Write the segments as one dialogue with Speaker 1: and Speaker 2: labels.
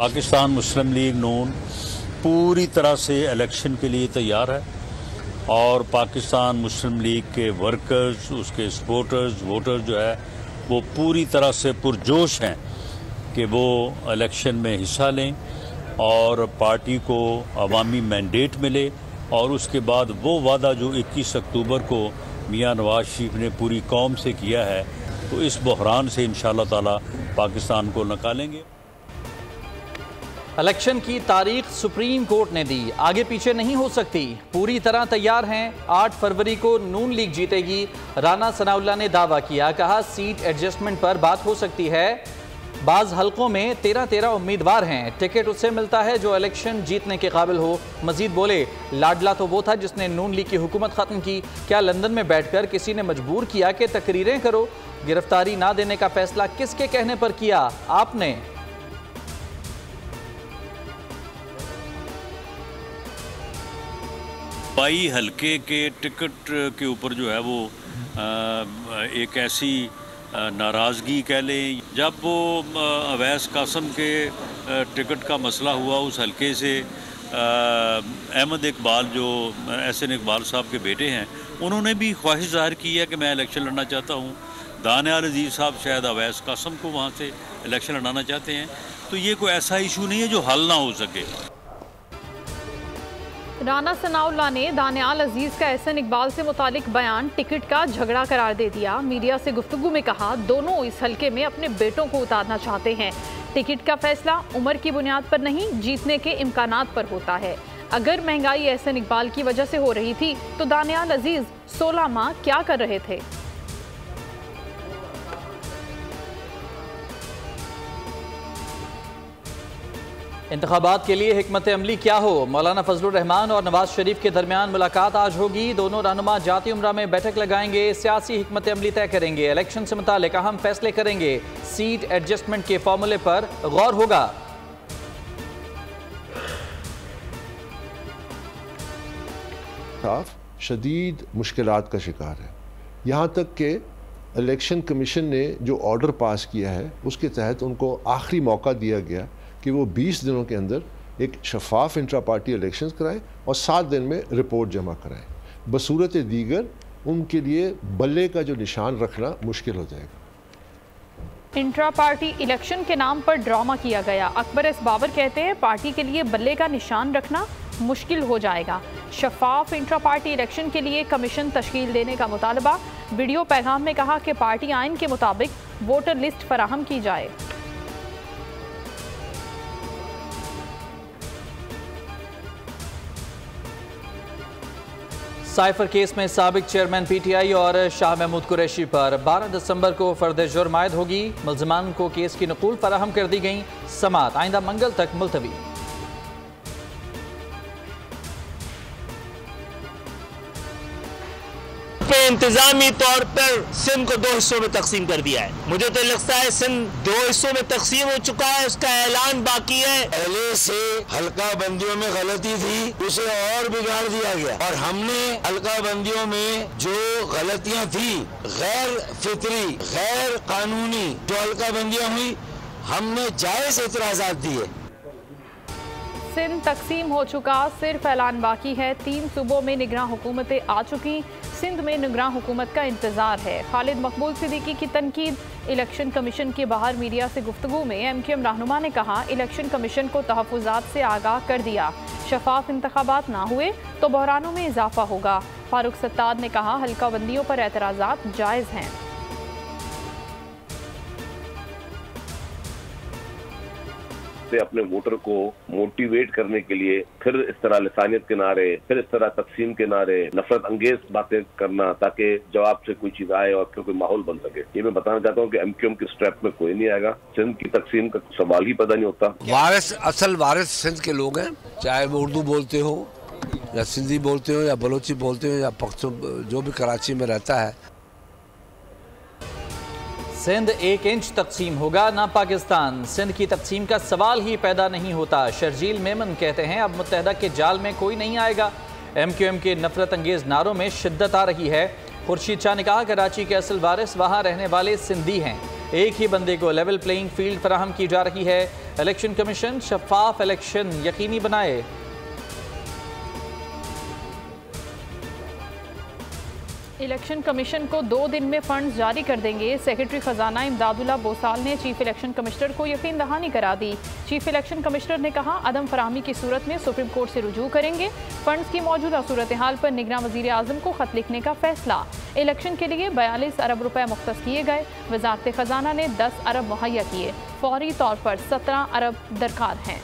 Speaker 1: पाकिस्तान मुस्लिम league नून पूरी तरह से इलेक्शन के लिए तैयार है और पाकिस्तान मुस्लिम लीग के वर्कर्स, उसके सपोर्टर्स, वोटर्स जो है वो पूरी तरह से पुरजोश हैं कि वो इलेक्शन में हिस्सा लें और पार्टी को अवामी मैंडेट मिले और उसके बाद वो वादा जो 21 अक्टूबर को मियां नवाज शरीफ ने पूरी कौम से किया है तो इस बहरान से इंशाअल्लाह ताला पाकिस्तान को निकालेंगे।
Speaker 2: इलेक्शन की तारीख सुप्रीम कोर्ट ने दी, आगे पीछे नहीं हो सकती, पूरी तरह तैयार हैं। 8 फरवरी को नून लीग जीतेगी। राना सनाउल्लाह ने दावा किया, कहा सीट एडजस्टमेंट पर बात हो सकती है। बाज़ हलकों में 13 उम्मीदवार हैं, टिकट उससे मिलता है जो इलेक्शन जीतने के काबिल हो। मजीद बोले, लाडला तो वो था जिसने नून लीग की हुकूमत ख़त्म की, क्या लंदन में बैठकर किसी ने मजबूर किया कि तकरीरें करो? गिरफ्तारी ना देने का फैसला किसके कहने पर किया आपने?
Speaker 1: बाई हल्के के टिकट के ऊपर जो है वो एक ऐसी नाराज़गी कह लें, जब वो अवैस कासम के टिकट का मसला हुआ उस हल्के से अहमद इकबाल जो एहसन इकबाल साहब के बेटे हैं उन्होंने भी ख्वाहिश ज़ाहिर की है कि मैं इलेक्शन लड़ना चाहता हूँ। दानियाल अजीज़ साहब शायद अवैस कासम को वहाँ से इलेक्शन लड़ाना चाहते हैं। तो ये कोई ऐसा इशू नहीं है जो हल ना हो सके।
Speaker 3: राना सनाउल्लाह ने दानियाल अजीज़ का एहसन इकबाल से मुतालिक बयान टिकट का झगड़ा करार दे दिया। मीडिया से गुफ्तगू में कहा, दोनों इस हल्के में अपने बेटों को उतारना चाहते हैं। टिकट का फैसला उम्र की बुनियाद पर नहीं, जीतने के इम्कानात पर होता है। अगर महंगाई एहसन इकबाल की वजह से हो रही थी तो दानियाल अजीज़ 16 माह क्या कर रहे थे?
Speaker 2: इंतखाबात के लिए हिकमत अमली क्या हो? मौलाना फजलुर रहमान और नवाज शरीफ के दरमियान मुलाकात आज होगी। दोनों रहनुमा जाती उम्रा में बैठक लगाएंगे, सियासी हिकमत अमली तय करेंगे, इलेक्शन से मुतालिक अहम फैसले करेंगे। सीट एडजस्टमेंट के फॉर्मूले पर गौर होगा।
Speaker 4: शदीद मुश्किलात का शिकार है। यहाँ तक कि इलेक्शन कमीशन ने जो ऑर्डर पास किया है उसके तहत उनको आखिरी मौका दिया गया कि वो 20 दिनों के अंदर एक शफाफ इंट्रा पार्टी इलेक्शंस कराएं और 7 दिन में रिपोर्ट जमा कराएं। बसूरत दीगर उनके लिए बल्ले का जो निशान रखना मुश्किल हो जाएगा।
Speaker 3: इंट्रा पार्टी इलेक्शन के नाम पर ड्रामा किया गया। अकबर एस बाबर कहते हैं, पार्टी के लिए बल्ले का निशान रखना मुश्किल हो जाएगा। शफाफ इंट्रा पार्टी इलेक्शन के लिए कमीशन तश्कील देने का मुतालबा। वीडियो पैगाम में कहा कि पार्टी आइन के मुताबिक वोटर लिस्ट फराहम की जाए।
Speaker 2: साइफर केस में साबिक चेयरमैन पीटीआई और शाह महमूद कुरैशी पर 12 दिसंबर को फर्द जुर्म आयद होगी। मुल्ज़िमान को केस की नकूल फराहम कर दी गई। समात आइंदा मंगल तक मुलतवी।
Speaker 5: इंतजामी तौर पर सिंध को 2 हिस्सों में तकसीम कर दिया है। मुझे तो लगता है सिंध 2 हिस्सों में तकसीम हो चुका है, उसका ऐलान बाकी है। पहले से हल्का बंदियों में गलती थी, उसे और बिगाड़ दिया गया और हमने हल्का बंदियों में जो गलतियां थी, गैर फितरी, गैर कानूनी जो हल्का बंदियां हुई, हमने जायज एतराज़ात दिए।
Speaker 3: सिंध तकसीम हो चुका, सिर्फ ऐलान बाकी है। 3 सूबों में निगरान हुकूमतें आ चुकी, सिंध में निगरान हुकूमत का इंतजार है। खालिद मकबूल सिद्दीकी की तनकीद। इलेक्शन कमीशन के बाहर मीडिया से गुफ्तगू में एमक्यूएम रहनुमा ने कहा, इलेक्शन कमीशन को तहफ़्फ़ुज़ात से आगाह कर दिया, शफाफ इंतखाबात ना हुए तो बहरानों में इजाफा होगा। फारूक सत्तार ने कहा, हल्का बंदियों पर एतराज़ात जायज़ हैं।
Speaker 6: अपने वोटर को मोटिवेट करने के लिए फिर इस तरह लिसानियत के नारे, फिर इस तरह तकसीम के नारे, नफरत अंगेज बातें करना ताकि जवाब से कोई चीज आए और फिर कोई माहौल बन सके। ये मैं बताना चाहता हूँ कि एमक्यूएम की स्ट्रैप में कोई नहीं आएगा। सिंध की तकसीम का सवाल ही पैदा नहीं होता।
Speaker 7: वारिस, असल वारिस सिंध के लोग हैं, चाहे वो उर्दू बोलते हो या सिंधी बोलते हो या बलोची बोलते हो या पख्तून, जो भी कराची में रहता है।
Speaker 2: सिंध 1 इंच तकसीम होगा ना पाकिस्तान। सिंध की तकसीम का सवाल ही पैदा नहीं होता। शर्जील मेमन कहते हैं, अब मुत्तहदा के जाल में कोई नहीं आएगा। एमक्यूएम के नफरत अंगेज नारों में शिद्दत आ रही है। खुर्शीद शाह ने कहा, कराची के असल वारिस वहाँ रहने वाले सिंधी हैं। एक ही बंदे को लेवल प्लेइंग फील्ड फराहम की जा रही है। इलेक्शन कमीशन शफाफ इलेक्शन यकीनी बनाए।
Speaker 3: इलेक्शन कमीशन को 2 दिन में फंड्स जारी कर देंगे। सेक्रेटरी खजाना इमदादुल्ला बोसाल ने चीफ इलेक्शन कमिश्नर को यकीन दहानी करा दी। चीफ इलेक्शन कमिश्नर ने कहा, अदम फराहमी की सूरत में सुप्रीम कोर्ट से रुजू करेंगे। फंड्स की मौजूदा सूरत हाल पर निगरां वजीर आजम को खत लिखने का फैसला। इलेक्शन के लिए 42 अरब रुपए मुख्तस किए गए। वजारत खजाना ने 10 अरब मुहैया किए। फौरी तौर पर 17 अरब दरकार हैं।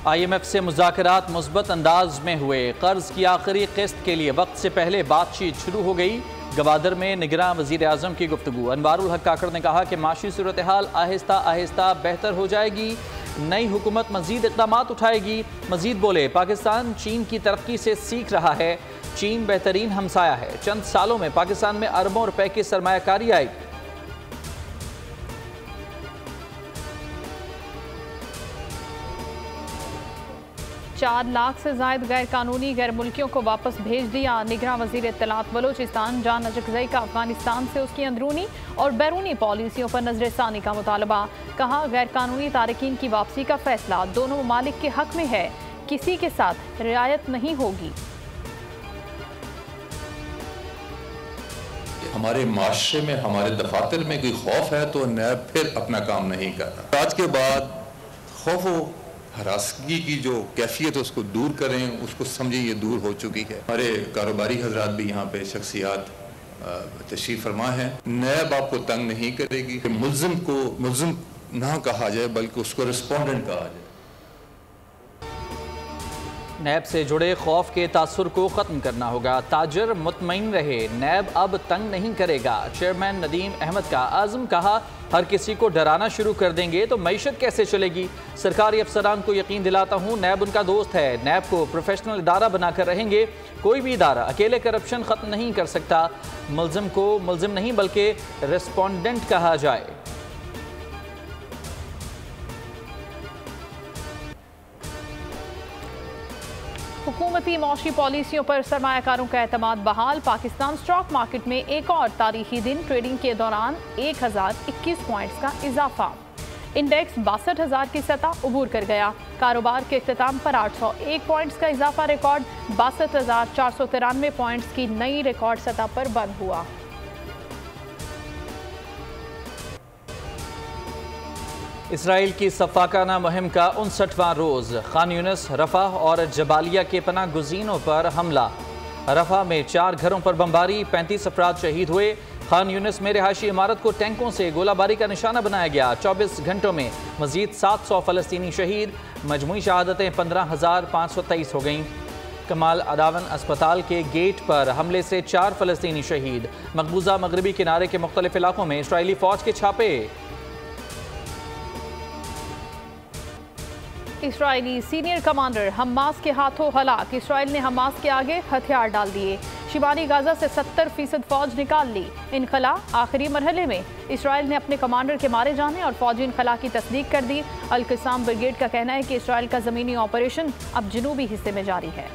Speaker 2: IMF से मुज़ाकरात मुस्बत अंदाज में हुए। कर्ज की आखिरी किस्त के लिए वक्त से पहले बातचीत शुरू हो गई। गवादर में निगरान वज़ीर आज़म की गुफ्तगू। अनवारुल हक काकड़ ने कहा कि माशी सूरत हाल आहिस्ता आहिस्ता बेहतर हो जाएगी। नई हुकूमत मज़ीद इक़दामात उठाएगी। मज़ीद बोले, पाकिस्तान चीन की तरक्की से सीख रहा है। चीन बेहतरीन हमसाया है। चंद सालों में पाकिस्तान में अरबों रुपए की सरमायाकारी आएगी।
Speaker 3: 4 लाख से ज़ायद गैर कानूनी गैर मुल्कियों को वापस भेज दिया। निगरां वज़ीर इत्तलात बलोचिस्तान जान अजकज़ई का अफगानिस्तान से उसकी अंदरूनी और बैरूनी पॉलिसियों पर नजरसानी का मुतालबा। कहा, गैर कानूनी तारकीन की वापसी का फैसला दोनों ममालिक के हक में है। किसी के साथ रियायत नहीं होगी।
Speaker 8: हमारे माशरे में, हमारे दफातर में कोई खौफ है तो नैब फिर अपना काम नहीं कर रहा। आज के बाद खौफ हरासगी की जो कैफियत है उसको दूर करें, उसको समझें ये दूर हो चुकी है। हमारे कारोबारी हजरात भी यहाँ पे शख्सियात तशरीफ फरमा है। नैब आपको तंग नहीं करेगी। मुल्जिम को मुल्जिम ना कहा जाए बल्कि उसको रिस्पोंडेंट कहा जाए।
Speaker 2: नैब से जुड़े खौफ के तासुर को ख़त्म करना होगा। ताजर मुतमईन रहे, नैब अब तंग नहीं करेगा। चेयरमैन नदीम अहमद का आज़म। कहा, हर किसी को डराना शुरू कर देंगे तो मईशत कैसे चलेगी। सरकारी अफसरान को यकीन दिलाता हूँ, नैब उनका दोस्त है। नैब को प्रोफेशनल इदारा बनाकर रहेंगे। कोई भी इदारा अकेले करप्शन ख़त्म नहीं कर सकता। मुल्जिम को मुल्जिम नहीं बल्कि रिस्पोंडेंट कहा जाए।
Speaker 3: हुकूमती मौशी पॉलिसियों पर सरमायाकारों का एतमाद बहाल। पाकिस्तान स्टॉक मार्केट में एक और तारीखी दिन ट्रेडिंग के दौरान 1021 पॉइंट्स का इजाफा। इंडेक्स 62,000 की सतह उबूर कर गया। कारोबार के इख्तिताम पर 801 पॉइंट्स का इजाफा रिकॉर्ड 62,493 पॉइंट्स की नई रिकॉर्ड सतह पर बंद हुआ।
Speaker 2: इसराइल की सफाकाना मुहिम का 59वां रोज़। खान यूनिस, रफा और जबालिया के पनाह गुज़ीनों पर हमला। रफा में 4 घरों पर बमबारी, 35 अफराद शहीद हुए। खान यूनिस में रिहायशी इमारत को टैंकों से गोलाबारी का निशाना बनाया गया। 24 घंटों में मजीद 700 फ़लस्तीनी शहीद। मजमूई शहादतें 15,523 हो गईं। कमाल अदावन अस्पताल के गेट पर हमले से 4 फ़लस्तीनी शहीद। मकबूजा मगरबी किनारे के मुख्तलिफ इलाकों में इसराइली फ़ौज के छापे।
Speaker 3: इसराइली सीनियर कमांडर हमास के हाथों हलाक। इसराइल ने हमास के आगे हथियार डाल दिए। शिमाली गाजा से 70% फौज निकाल ली। इनखला आखिरी मरहले में। इसराइल ने अपने कमांडर के मारे जाने और फौजी इनखला की तस्दीक कर दी। अल क़िस्साम ब्रिगेड का कहना है कि इसराइल का ज़मीनी ऑपरेशन अब जनूबी हिस्से में जारी है।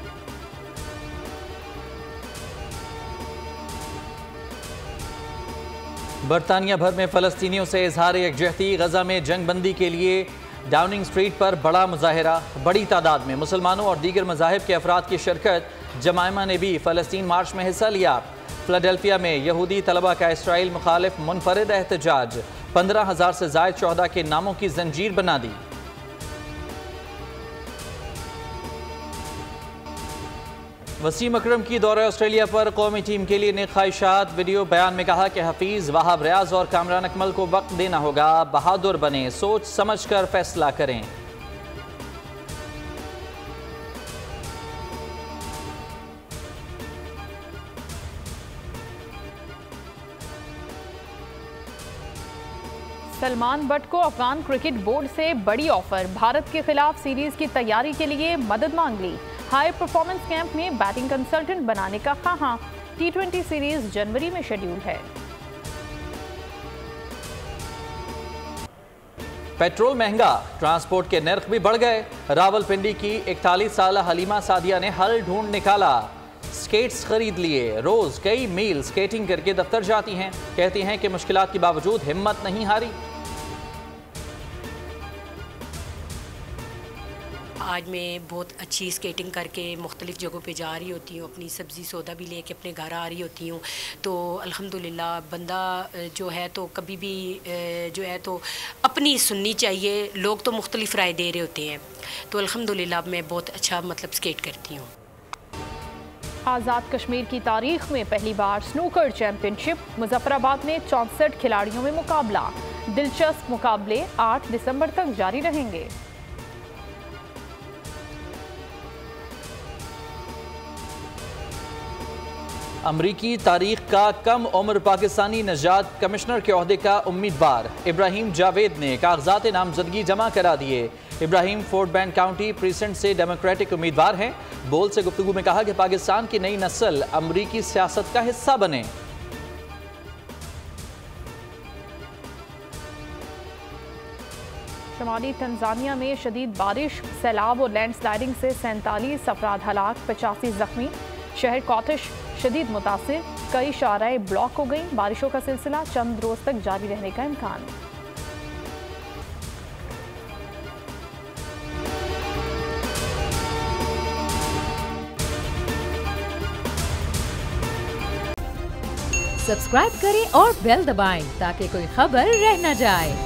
Speaker 2: बरतानिया भर में फ़लस्तीनियों से इजहार यकजहती। गजा में जंग बंदी के लिए डाउनिंग स्ट्रीट पर बड़ा मुजाहिरा। बड़ी तादाद में मुसलमानों और दीगर मज़ाहिब के अफराद की शिरकत। जमायमा ने भी फ़लस्तीन मार्च में हिस्सा लिया। फिलाडेल्फिया में यहूदी तलबा का इसराइल मुखालिफ मुनफरिद एहतजाज। 15,000 से ज़ायद शोहदा के नामों की जंजीर बना दी। वसीम अकरम की दौरे ऑस्ट्रेलिया पर कौमी टीम के लिए नेक ख्वाहिशात। वीडियो बयान में कहा कि हफीज़, वहाब रियाज और कामरान अकमल को वक्त देना होगा। बहादुर बने, सोच समझ कर फैसला करें।
Speaker 3: सलमान बट को अफगान क्रिकेट बोर्ड से बड़ी ऑफर। भारत के खिलाफ सीरीज की तैयारी के लिए मदद मांग ली। हाई परफॉर्मेंस कैंप में बैटिंग कंसल्टेंट बनाने का ख्वाहां। T20 सीरीज जनवरी में शेड्यूल है।
Speaker 2: पेट्रोल महंगा, ट्रांसपोर्ट के नर्ख भी बढ़ गए। रावलपिंडी की 41 साल हलीमा सादिया ने हल ढूंढ निकाला। स्केट्स खरीद लिए। रोज कई मील स्केटिंग करके दफ्तर जाती हैं। कहती हैं कि मुश्किलात के बावजूद हिम्मत नहीं हारी।
Speaker 9: आज मैं बहुत अच्छी स्केटिंग करके मुख्तलिफ़ जगहों पे जा रही होती हूँ, अपनी सब्ज़ी सौदा भी लेके अपने घर आ रही होती हूँ। तो अल्हम्दुलिल्लाह बंदा जो है तो कभी भी जो है तो अपनी सुननी चाहिए। लोग तो मुख्तलिफ़ राय दे रहे होते हैं, तो अल्हम्दुलिल्लाह मैं बहुत अच्छा मतलब स्केट करती हूँ।
Speaker 3: आज़ाद कश्मीर की तारीख में पहली बार स्नूकर चैंपियनशिप, मुजफ्फराबाद में 64 खिलाड़ियों में मुकाबला। दिलचस्प मुकाबले 8 दिसंबर तक जारी रहेंगे।
Speaker 2: अमरीकी तारीख का कम उम्र पाकिस्तानी नजात कमिश्नर के ओहदे का उम्मीदवार इब्राहिम जावेद ने कागजात नामजदगी जमा करा दिए। Ibrahim fort bend county precinct से डेमोक्रेटिक उम्मीदवार हैं। बोल से गुफ्तगू में कहा कि पाकिस्तान की नई नस्ल अमरीकी सियासत का हिस्सा बने।
Speaker 3: शुमाली तंजानिया में शदीद बारिश, सैलाब और लैंडस्लाइडिंग से 47 अफराद हलाक, 85 जख्मी। शहर कॉटिश शदीद मुतासिर, कई शाराएं ब्लॉक हो गई। बारिशों का सिलसिला चंद रोज तक जारी रहने का इम्कान।
Speaker 10: सब्सक्राइब करें और बेल दबाएं ताकि कोई खबर रह न जाए।